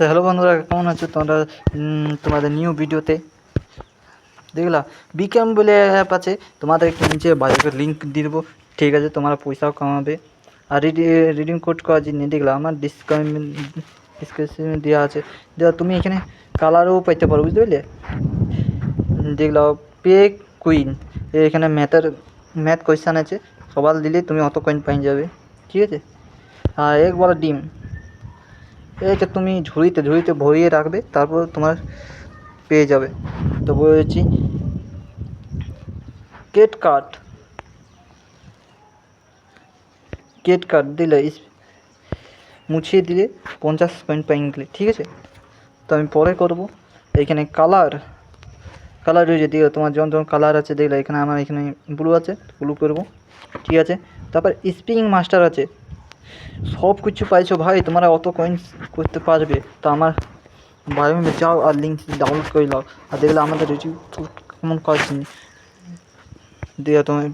তো হ্যালো বন্ধুরা, কেমন আছো তোমরা? তোমাদের নিউ ভিডিওতে দেখলা বিকাম বলে অ্যাপ আছে, তোমাদের নিচে বায়োকে লিঙ্ক দিয়ে দেবো। ঠিক আছে, তোমরা পয়সাও কামাবে। আর রিডিং কোড করার জন্য দেখলা আমার ডিসক্রিপশনে দেওয়া আছে। দেখলা তুমি এখানে কালারও পাইতে পারো, বুঝতে পারলে? দেখলা পে কুইন, এখানে ম্যাথ কোয়েশ্চান আছে, সবাল দিলে তুমি অত কয়েন পাই যাবে। ঠিক আছে, আর একবার ডিম এটা তুমি ঝুড়িতে ভরিয়ে রাখবে, তারপর তোমার পেয়ে যাবে। তো বলেছি কেট কার্ড দিলে মুছিয়ে দিলে 50 পয়েন্ট পাই গেলে। ঠিক আছে, তো আমি পরে করবো। এইখানে কালার রয়েছে, দিও তোমার যখন কালার আছে দেখলে এখানে আমার এখানে ব্লু আছে, ব্লু করবো। ঠিক আছে, তারপর স্প্রিং মাস্টার আছে, সব কিছু পাইছো ভাই, তোমরা অত কয়েন্স করতে পারবে। তো আমার বায়োমে যাও আর লিঙ্ক ডাউনলোড করে নাও, আর দেখলে আমাদের রিভিউ কেমন কাজ দিয়ে তুমি